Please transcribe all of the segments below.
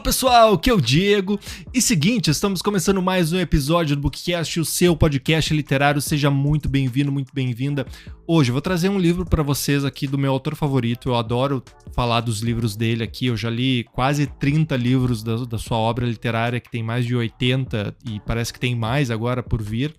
Fala pessoal, aqui é o Diego. E seguinte, estamos começando mais um episódio do Bookcast, o seu podcast literário. Seja muito bem-vindo, muito bem-vinda. Hoje eu vou trazer um livro para vocês aqui do meu autor favorito. Eu adoro falar dos livros dele aqui. Eu já li quase 30 livros da sua obra literária, que tem mais de 80 e parece que tem mais agora por vir.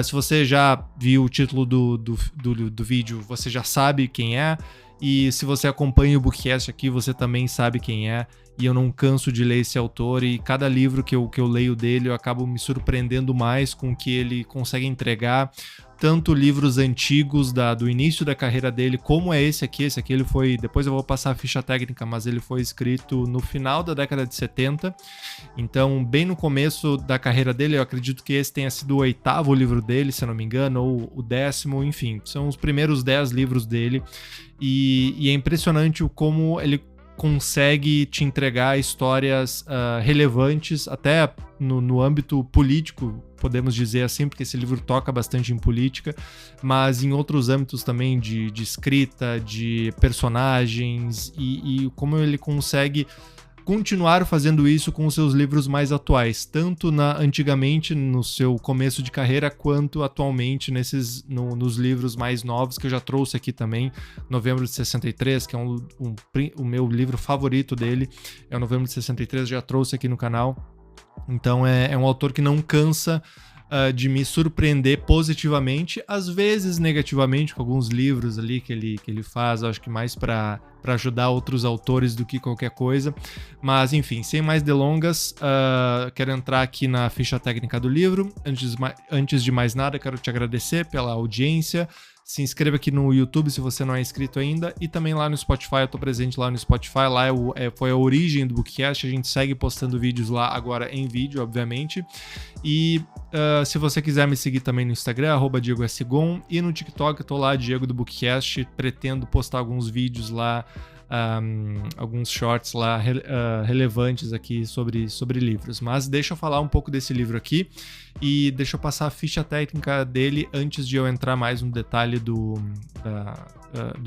Se você já viu o título do vídeo, você já sabe quem é. E se você acompanha o Bookcast aqui, você também sabe quem é. E eu não canso de ler esse autor, e cada livro que eu leio dele, eu acabo me surpreendendo mais com o que ele consegue entregar, tanto livros antigos do início da carreira dele, como é esse aqui ele foi, depois eu vou passar a ficha técnica, mas ele foi escrito no final da década de 70, então bem no começo da carreira dele. Eu acredito que esse tenha sido o 8º livro dele, se eu não me engano, ou o 10º, enfim, são os primeiros 10 livros dele, e é impressionante o como ele consegue te entregar histórias relevantes, até no âmbito político, podemos dizer assim, porque esse livro toca bastante em política, mas em outros âmbitos também de escrita, de personagens, e como ele consegue continuar fazendo isso com os seus livros mais atuais, tanto antigamente no seu começo de carreira, quanto atualmente nos livros mais novos, que eu já trouxe aqui também. Novembro de 63, que é o meu livro favorito dele, é o Novembro de 63, já trouxe aqui no canal. Então é um autor que não cansa de me surpreender positivamente, às vezes negativamente, com alguns livros ali que ele faz, acho que mais para ajudar outros autores do que qualquer coisa. Mas enfim, sem mais delongas, quero entrar aqui na ficha técnica do livro. Antes de mais nada, quero te agradecer pela audiência. Se inscreva aqui no YouTube se você não é inscrito ainda, e também lá no Spotify. Eu tô presente lá no Spotify, lá foi a origem do Bookcast. A gente segue postando vídeos lá agora em vídeo, obviamente. E se você quiser me seguir também no Instagram, @DiegoSgon, e no TikTok eu tô lá, Diego do Bookcast. Pretendo postar alguns vídeos lá, alguns shorts lá relevantes aqui sobre livros. Mas deixa eu falar um pouco desse livro aqui, e deixa eu passar a ficha técnica dele antes de eu entrar mais no detalhe do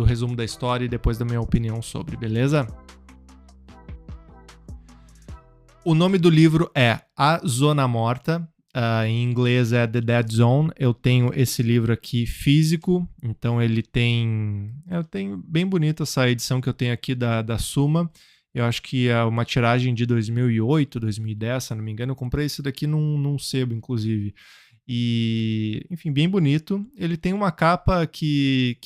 resumo da história e depois da minha opinião sobre, beleza? O nome do livro é A Zona Morta. Em inglês é The Dead Zone. Eu tenho esse livro aqui físico, então ele tem... Eu tenho bem bonita essa edição que eu tenho aqui da Suma. Eu acho que é uma tiragem de 2008, 2010, se não me engano. Eu comprei esse daqui num sebo, inclusive. E, enfim, bem bonito. Ele tem uma capa que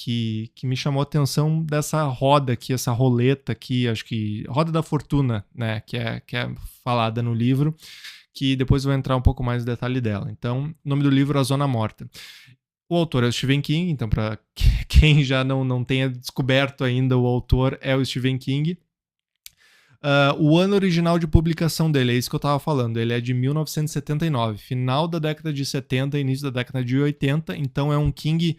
me chamou a atenção dessa roda aqui, essa roleta aqui, acho que Roda da Fortuna, né, que é falada no livro, que depois eu vou entrar um pouco mais no detalhe dela. Então, o nome do livro é A Zona Morta. O autor é o Stephen King, então para quem já não tenha descoberto ainda, o autor é o Stephen King. O ano original de publicação dele, é isso que eu estava falando, ele é de 1979, final da década de 70, início da década de 80, então é um King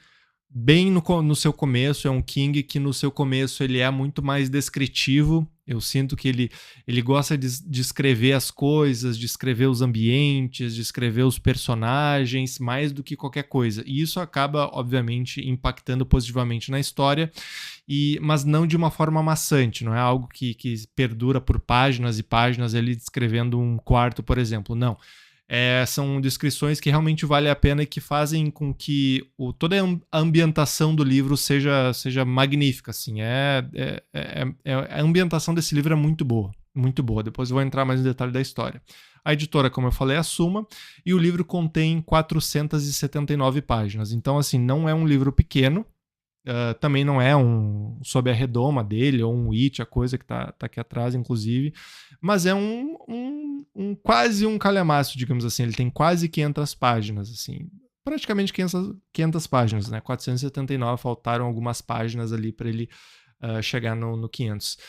bem no seu começo, é um King que no seu começo ele é muito mais descritivo. Eu sinto que ele gosta de escrever as coisas, de escrever os ambientes, de escrever os personagens, mais do que qualquer coisa. E isso acaba, obviamente, impactando positivamente na história, mas não de uma forma maçante, não é algo que perdura por páginas e páginas, ele descrevendo um quarto, por exemplo. Não. São descrições que realmente valem a pena e que fazem com que toda a ambientação do livro seja magnífica. Assim. A ambientação desse livro é muito boa, muito boa. Depois eu vou entrar mais no detalhe da história. A editora, como eu falei, é a Suma, e o livro contém 479 páginas. Então, assim, não é um livro pequeno. Também não é um Sob a Redoma dele, ou um It, a coisa que tá aqui atrás, inclusive, mas é quase um calhamaço, digamos assim. Ele tem quase 500 páginas, assim, praticamente 500 páginas, né? 479, faltaram algumas páginas ali para ele chegar no 500.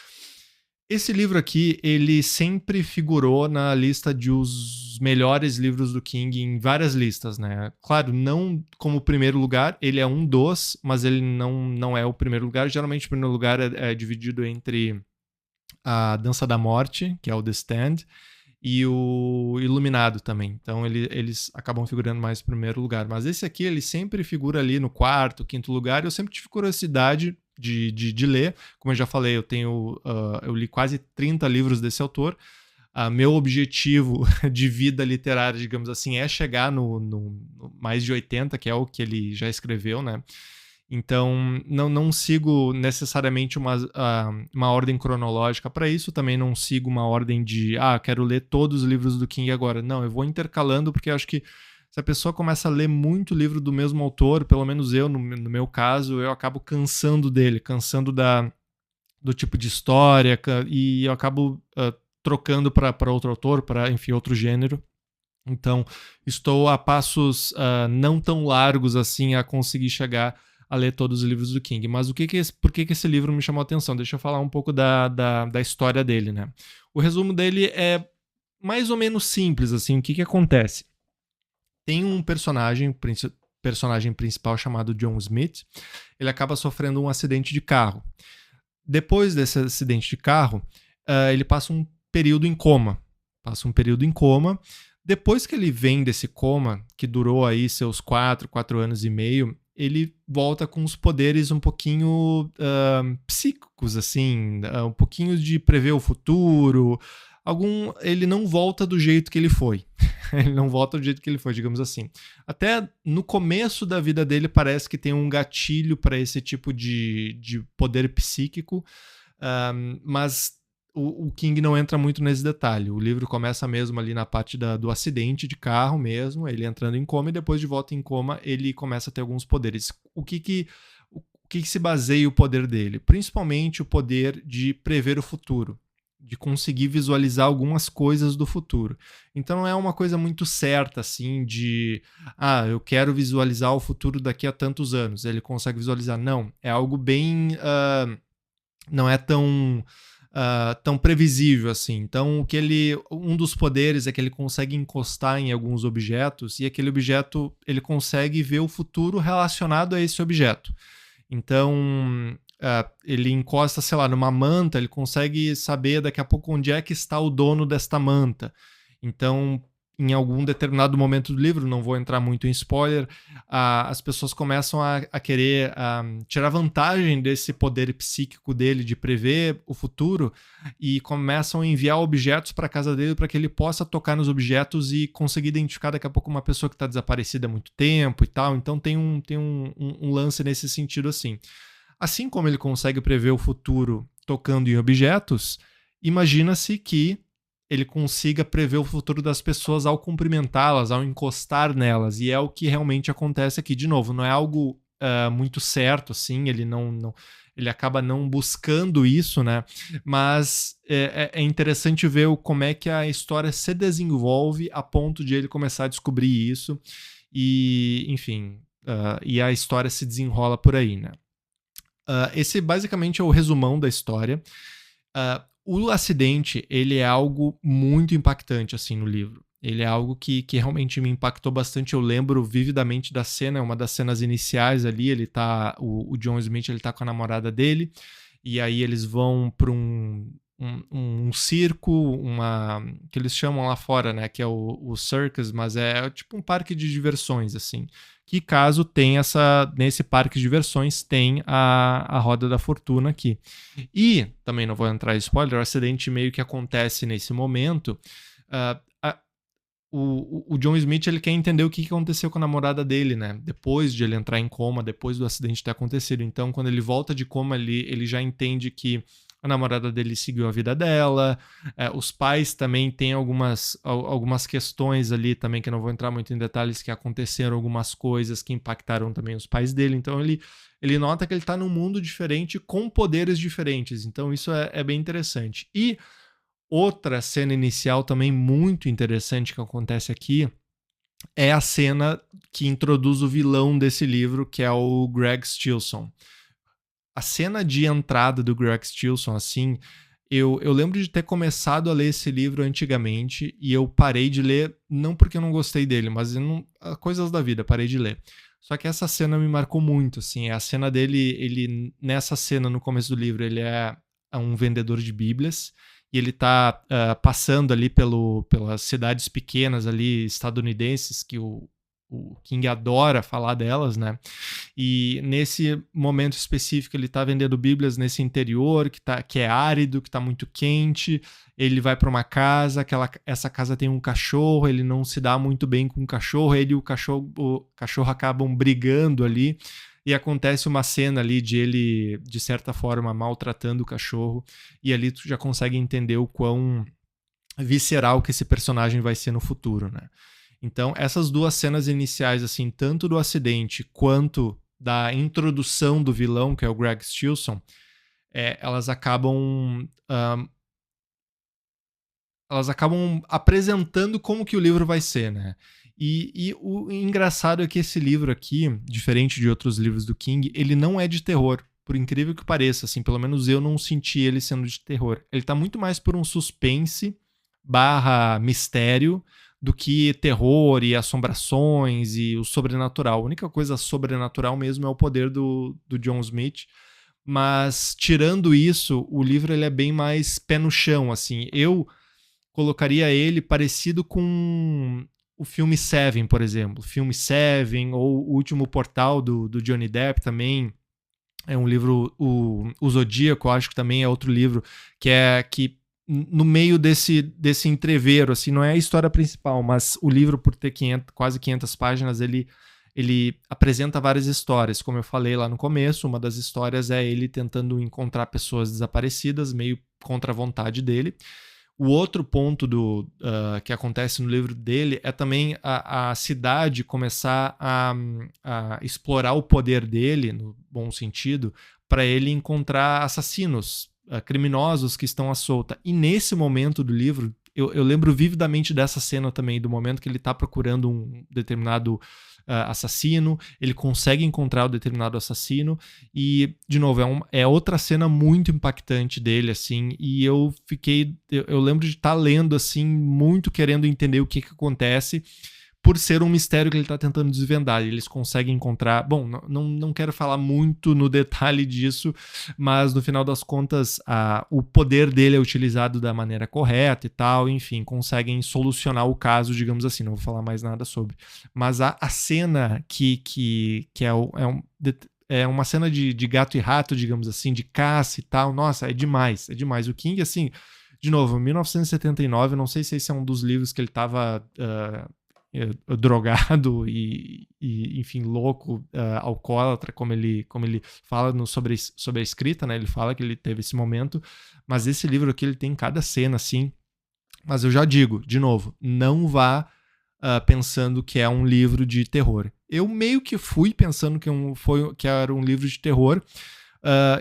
Esse livro aqui, ele sempre figurou na lista dos melhores livros do King em várias listas, né? Claro, não como primeiro lugar, ele é um dos, mas ele não é o primeiro lugar. Geralmente o primeiro lugar é dividido entre A Dança da Morte, que é o The Stand, e o Iluminado também. Então eles acabam figurando mais em primeiro lugar. Mas esse aqui, ele sempre figura ali no quarto, quinto lugar. Eu sempre tive curiosidade de ler. Como eu já falei, eu li quase 30 livros desse autor. meu objetivo de vida literária, digamos assim, é chegar no mais de 80, que é o que ele já escreveu, né? Então, não sigo necessariamente uma ordem cronológica para isso, também não sigo uma ordem de, quero ler todos os livros do King agora. Não, eu vou intercalando, porque eu acho que se a pessoa começa a ler muito livro do mesmo autor, pelo menos eu, no meu caso, eu acabo cansando dele, cansando do tipo de história, e eu acabo trocando para outro autor, para, enfim, outro gênero. Então, estou a passos não tão largos assim a conseguir chegar a ler todos os livros do King. Mas por que esse livro me chamou a atenção? Deixa eu falar um pouco da história dele, né? O resumo dele é mais ou menos simples, assim. O que acontece? Tem um personagem principal chamado John Smith. Ele acaba sofrendo um acidente de carro. Depois desse acidente de carro, ele passa um período em coma. Depois que ele vem desse coma, que durou aí seus 4 anos e meio, ele volta com os poderes um pouquinho psíquicos, assim, um pouquinho de prever o futuro. Ele não volta do jeito que ele foi. Ele não volta do jeito que ele foi, digamos assim. Até no começo da vida dele parece que tem um gatilho para esse tipo de poder psíquico, mas o King não entra muito nesse detalhe. O livro começa mesmo ali na parte do acidente de carro mesmo, ele entrando em coma, e depois de volta em coma ele começa a ter alguns poderes. O que se baseia o poder dele? Principalmente o poder de prever o futuro, de conseguir visualizar algumas coisas do futuro. Então não é uma coisa muito certa, assim, de eu quero visualizar o futuro daqui a tantos anos. Ele consegue visualizar. Não, é algo bem... não é tão previsível assim. Então, um dos poderes é que ele consegue encostar em alguns objetos, e aquele objeto ele consegue ver o futuro relacionado a esse objeto. Então, ele encosta, sei lá, numa manta, ele consegue saber daqui a pouco onde é que está o dono desta manta. Então, em algum determinado momento do livro, não vou entrar muito em spoiler, as pessoas começam a querer tirar vantagem desse poder psíquico dele de prever o futuro, e começam a enviar objetos para a casa dele para que ele possa tocar nos objetos e conseguir identificar daqui a pouco uma pessoa que está desaparecida há muito tempo e tal. Então tem um lance nesse sentido assim. Assim como ele consegue prever o futuro tocando em objetos, imagina-se que ele consiga prever o futuro das pessoas ao cumprimentá-las, ao encostar nelas. E é o que realmente acontece aqui. De novo, não é algo muito certo, assim, ele acaba não buscando isso, né? Mas é interessante ver como é que a história se desenvolve a ponto de ele começar a descobrir isso. E, enfim, e a história se desenrola por aí, né? Esse basicamente é o resumão da história. O acidente, ele é algo muito impactante, assim, no livro. Ele é algo que realmente me impactou bastante. Eu lembro vividamente da cena, é uma das cenas iniciais ali. O John Smith, ele tá com a namorada dele, e aí eles vão para um circo, que eles chamam lá fora, né, que é o circus, mas é tipo um parque de diversões, assim. Que caso tem nesse parque de diversões, tem a Roda da Fortuna aqui. E, também não vou entrar em spoiler, o acidente meio que acontece nesse momento. O John Smith, ele quer entender o que aconteceu com a namorada dele, né? Depois de ele entrar em coma, depois do acidente ter acontecido. Então, quando ele volta de coma, ele já entende que a namorada dele seguiu a vida dela. Os pais também têm algumas questões ali também, que eu não vou entrar muito em detalhes, que aconteceram algumas coisas que impactaram também os pais dele. Então ele nota que ele está num mundo diferente com poderes diferentes. Então isso é bem interessante. E outra cena inicial também muito interessante que acontece aqui é a cena que introduz o vilão desse livro, que é o Greg Stilson. A cena de entrada do Greg Stilson, assim, eu lembro de ter começado a ler esse livro antigamente, e eu parei de ler, não porque eu não gostei dele, mas coisas da vida, parei de ler. Só que essa cena me marcou muito, assim, a cena dele, nessa cena, no começo do livro, ele é um vendedor de bíblias, e ele tá passando ali pelas cidades pequenas ali, estadunidenses, que o o King adora falar delas, né? E nesse momento específico ele tá vendendo bíblias nesse interior que é árido, que tá muito quente. Ele vai para uma casa, essa casa tem um cachorro, ele não se dá muito bem com o cachorro, ele e o cachorro acabam brigando ali. E acontece uma cena ali de ele, de certa forma, maltratando o cachorro. E ali tu já consegue entender o quão visceral que esse personagem vai ser no futuro, né? Então, essas duas cenas iniciais, assim, tanto do acidente quanto da introdução do vilão, que é o Greg Stilson, elas acabam apresentando como que o livro vai ser, né? E o engraçado é que esse livro aqui, diferente de outros livros do King, ele não é de terror, por incrível que pareça, assim, pelo menos eu não senti ele sendo de terror. Ele tá muito mais por um suspense / mistério do que terror e assombrações e o sobrenatural. A única coisa sobrenatural mesmo é o poder do John Smith. Mas, tirando isso, o livro ele é bem mais pé no chão, assim. Eu colocaria ele parecido com o filme Seven, por exemplo. O filme Seven ou O Último Portal do Johnny Depp também. É um livro, o Zodíaco, eu acho que também é outro livro, que no meio desse entreveiro, assim, não é a história principal, mas o livro, por ter quase 500 páginas, ele apresenta várias histórias. Como eu falei lá no começo, uma das histórias é ele tentando encontrar pessoas desaparecidas, meio contra a vontade dele. O outro ponto que acontece no livro dele é também a cidade começar a explorar o poder dele, no bom sentido, para ele encontrar assassinos, criminosos que estão à solta. E nesse momento do livro, eu lembro vividamente dessa cena também, do momento que ele está procurando um determinado assassino, ele consegue encontrar o determinado assassino e, de novo, é outra cena muito impactante dele, assim, e eu lembro de estar lendo, assim, muito querendo entender o que acontece, por ser um mistério que ele está tentando desvendar. Eles conseguem encontrar... Bom, não quero falar muito no detalhe disso, mas no final das contas, o poder dele é utilizado da maneira correta e tal, enfim, conseguem solucionar o caso, digamos assim, não vou falar mais nada sobre. Mas a cena que é uma cena de gato e rato, digamos assim, de caça e tal, nossa, é demais, é demais. O King, assim, de novo, 1979, não sei se esse é um dos livros que ele estava... drogado e enfim, louco, alcoólatra, como ele fala sobre a escrita, né? Ele fala que ele teve esse momento, mas esse livro aqui ele tem cada cena, assim. Mas eu já digo, de novo, não vá pensando que é um livro de terror. Eu meio que fui pensando que era um livro de terror,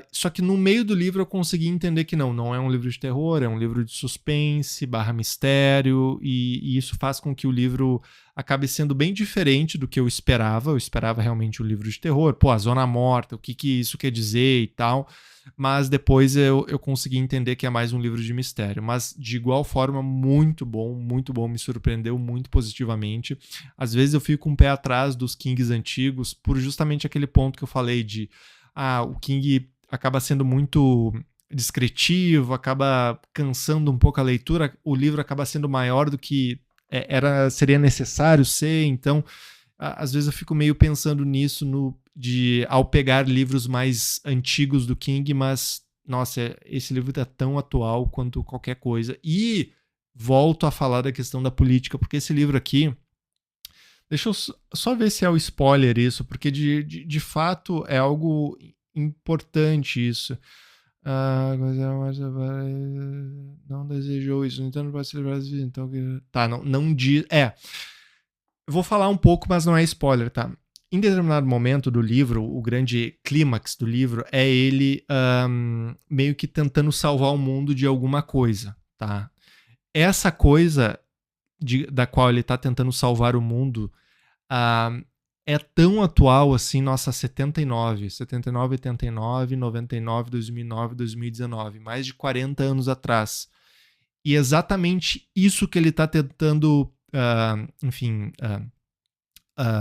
só que no meio do livro eu consegui entender que não é um livro de terror, é um livro de suspense / mistério, e isso faz com que o livro acabe sendo bem diferente do que eu esperava. Eu esperava realmente um livro de terror, a Zona Morta, o que isso quer dizer e tal, mas depois eu consegui entender que é mais um livro de mistério. Mas de igual forma, muito bom, me surpreendeu muito positivamente. Às vezes eu fico um pé atrás dos Kings antigos por justamente aquele ponto que eu falei de o King acaba sendo muito descritivo, acaba cansando um pouco a leitura, o livro acaba sendo maior do que seria necessário ser, então às vezes eu fico meio pensando nisso ao pegar livros mais antigos do King, mas nossa, esse livro tá tão atual quanto qualquer coisa. E volto a falar da questão da política, porque esse livro aqui, deixa eu só ver se é o spoiler isso, porque de fato é algo importante isso. Não desejou isso, então não pode celebrar as vidas. Então, tá, não diz. Eu vou falar um pouco, mas não é spoiler, tá? Em determinado momento do livro, o grande clímax do livro é ele meio que tentando salvar o mundo de alguma coisa, tá? Essa coisa da qual ele tá tentando salvar o mundo é tão atual assim, nossa, 79, 89, 99, 2009, 2019, mais de 40 anos atrás. E exatamente isso que ele está tentando,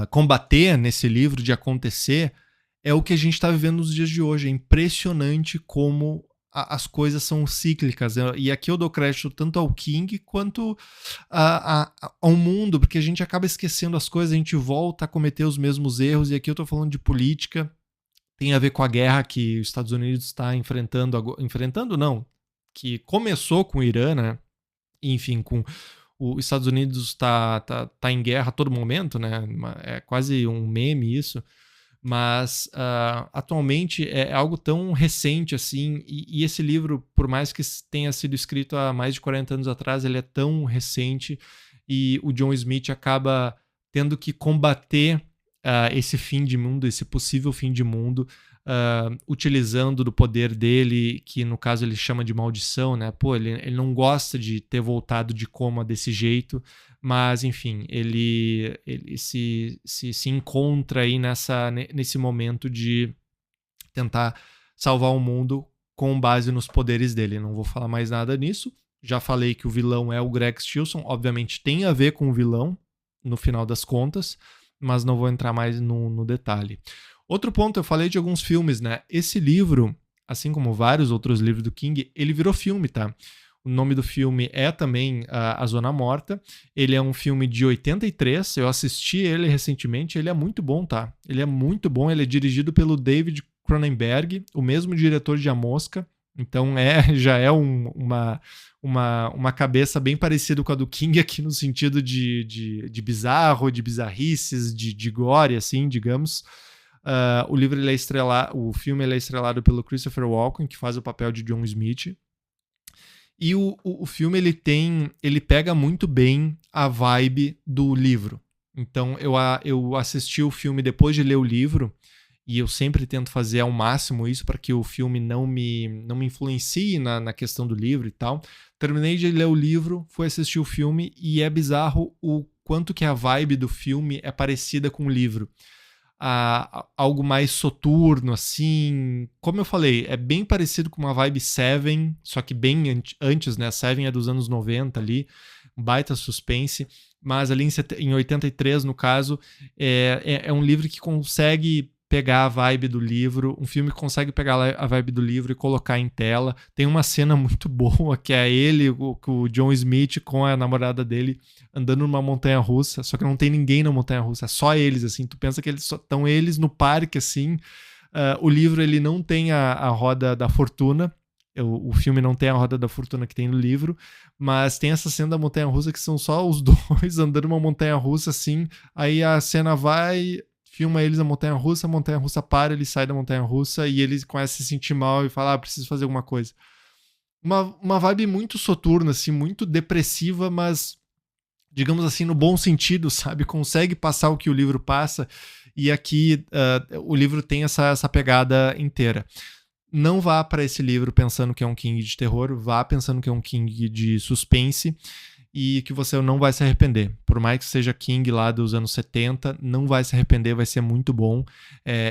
combater nesse livro, de acontecer, é o que a gente está vivendo nos dias de hoje. É impressionante como as coisas são cíclicas. E aqui eu dou crédito tanto ao King quanto ao mundo, porque a gente acaba esquecendo as coisas, a gente volta a cometer os mesmos erros. E aqui eu tô falando de política, tem a ver com a guerra que os Estados Unidos está enfrentando não, que começou com o Irã, né? Enfim, com os Estados Unidos tá em guerra a todo momento, né? É quase um meme isso. Mas atualmente é algo tão recente assim, e esse livro, por mais que tenha sido escrito há mais de 40 anos atrás, ele é tão recente, e o John Smith acaba tendo que combater esse fim de mundo, esse possível fim de mundo, utilizando do poder dele, que no caso ele chama de maldição, né? Pô, ele não gosta de ter voltado de coma desse jeito, mas enfim, ele se encontra aí nesse momento de tentar salvar o mundo com base nos poderes dele. Não vou falar mais nada nisso. Já falei que o vilão é o Greg Stilson, obviamente tem a ver com o vilão no final das contas, mas não vou entrar mais no detalhe. Outro ponto, eu falei de alguns filmes, né? Esse livro, assim como vários outros livros do King, ele virou filme, tá? O nome do filme é também A Zona Morta. Ele é um filme de 83, eu assisti ele recentemente, ele é muito bom, tá? Ele é muito bom, ele é dirigido pelo David Cronenberg, o mesmo diretor de A Mosca, então já é uma cabeça bem parecida com a do King aqui no sentido de bizarro, de bizarrices, de gore, assim, digamos. O filme ele é estrelado pelo Christopher Walken, que faz o papel de John Smith. E o filme ele pega muito bem a vibe do livro. Então eu assisti o filme depois de ler o livro, e eu sempre tento fazer ao máximo isso para que o filme não me influencie na questão do livro e tal. Terminei de ler o livro, fui assistir o filme, e é bizarro o quanto que a vibe do filme é parecida com o livro. Algo mais soturno, assim. Como eu falei, é bem parecido com uma vibe Seven, só que bem antes, né? Seven é dos anos 90 ali, baita suspense. Mas ali em 83, no caso, é um livro que consegue pegar a vibe do livro, um filme que consegue pegar a vibe do livro e colocar em tela. Tem uma cena muito boa, que é o John Smith com a namorada dele andando numa montanha-russa, só que não tem ninguém na montanha-russa, é só eles, assim, tu pensa que estão eles no parque, assim. O livro, ele não tem a roda da fortuna, o filme não tem a roda da fortuna que tem no livro, mas tem essa cena da montanha-russa que são só os dois andando numa montanha-russa, assim, aí a cena vai, filma eles na montanha-russa, a montanha-russa para, ele sai da montanha-russa e eles começam a se sentir mal e falam, preciso fazer alguma coisa. Uma vibe muito soturna, assim, muito depressiva, mas, digamos assim, no bom sentido, sabe? Consegue passar o que o livro passa, e aqui o livro tem essa pegada inteira. Não vá para esse livro pensando que é um King de terror, vá pensando que é um King de suspense, e que você não vai se arrepender. Por mais que seja King lá dos anos 70, não vai se arrepender, vai ser muito bom.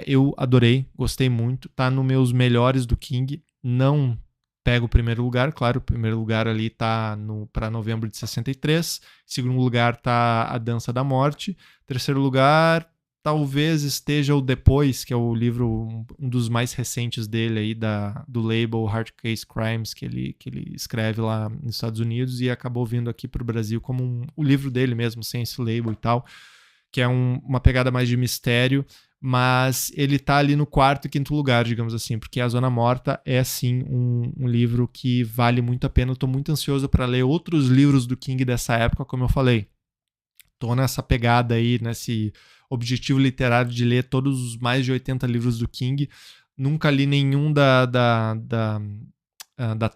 Eu adorei, gostei muito, tá nos meus melhores do King. Não pega o primeiro lugar, claro, o primeiro lugar ali tá para novembro de 63, segundo lugar tá A Dança da Morte, terceiro lugar talvez esteja o Depois, que é o livro, um dos mais recentes dele aí, do label Hard Case Crimes, que ele escreve lá nos Estados Unidos e acabou vindo aqui para o Brasil como o livro dele mesmo, sem esse label e tal, que é uma pegada mais de mistério, mas ele tá ali no quarto e quinto lugar, digamos assim, porque A Zona Morta é, sim, um livro que vale muito a pena. Eu tô muito ansioso para ler outros livros do King dessa época, como eu falei. Tô nessa pegada aí, nesse objetivo literário de ler todos os mais de 80 livros do King. Nunca li nenhum da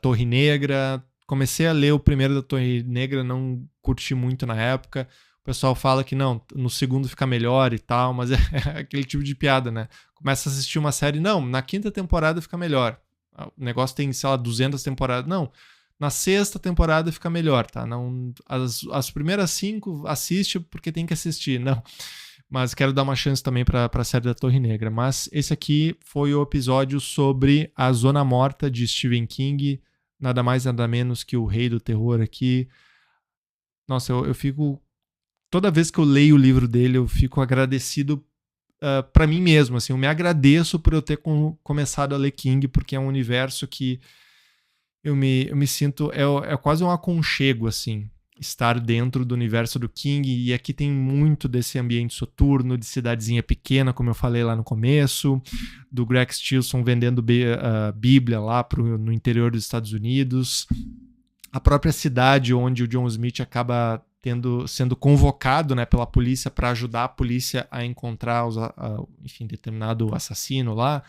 Torre Negra. Comecei a ler o primeiro da Torre Negra, não curti muito na época. O pessoal fala que não, no segundo fica melhor e tal, mas é aquele tipo de piada, né? Começa a assistir uma série, não, na quinta temporada fica melhor. O negócio tem, sei lá, 200 temporadas. Não, na sexta temporada fica melhor, tá? Não, as primeiras 5 assiste porque tem que assistir, não. Mas quero dar uma chance também para a série da Torre Negra. Mas esse aqui foi o episódio sobre A Zona Morta, de Stephen King. Nada mais, nada menos que o rei do terror aqui. Nossa, eu fico... Toda vez que eu leio o livro dele, eu fico agradecido para mim mesmo. Assim, eu me agradeço por eu ter começado a ler King, porque é um universo que eu me sinto... É quase um aconchego, assim, estar dentro do universo do King, e aqui tem muito desse ambiente soturno, de cidadezinha pequena, como eu falei lá no começo, do Greg Stilson vendendo Bíblia lá no interior dos Estados Unidos, a própria cidade onde o John Smith acaba sendo convocado, né, pela polícia para ajudar a polícia a encontrar enfim, determinado assassino lá.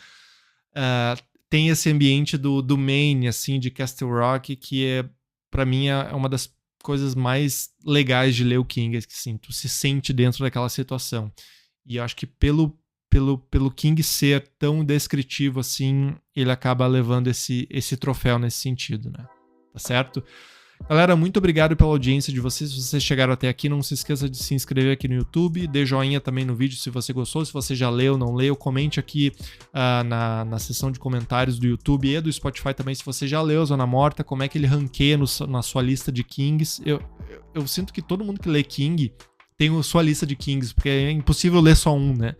Tem esse ambiente do Maine, assim, de Castle Rock, que para mim é uma das coisas mais legais de ler o King, assim, tu se sente dentro daquela situação. E eu acho que pelo King ser tão descritivo assim, ele acaba levando esse troféu nesse sentido, né? Tá certo? Galera, muito obrigado pela audiência de vocês. Se vocês chegaram até aqui, não se esqueça de se inscrever aqui no YouTube, dê joinha também no vídeo se você gostou, se você já leu, não leu, comente aqui na seção de comentários do YouTube e do Spotify também se você já leu Zona Morta, como é que ele ranqueia na sua lista de Kings. Eu sinto que todo mundo que lê King tem a sua lista de Kings, porque é impossível ler só um, né?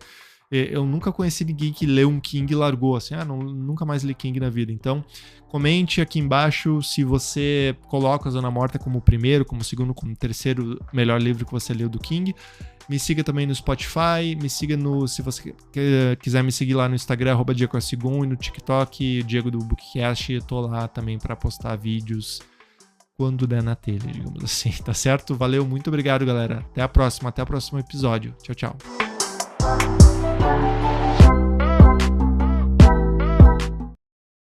Eu nunca conheci ninguém que leu um King e largou, assim, nunca mais li King na vida. Então, comente aqui embaixo se você coloca a Zona Morta como o primeiro, como o segundo, como o terceiro melhor livro que você leu do King. Me siga também no Spotify, me siga se você quiser me seguir lá no Instagram, @DiegoSigon, e no TikTok, Diego do Bookcast, eu tô lá também para postar vídeos quando der na telha, digamos assim, tá certo? Valeu, muito obrigado, galera. Até o próximo episódio. Tchau, tchau.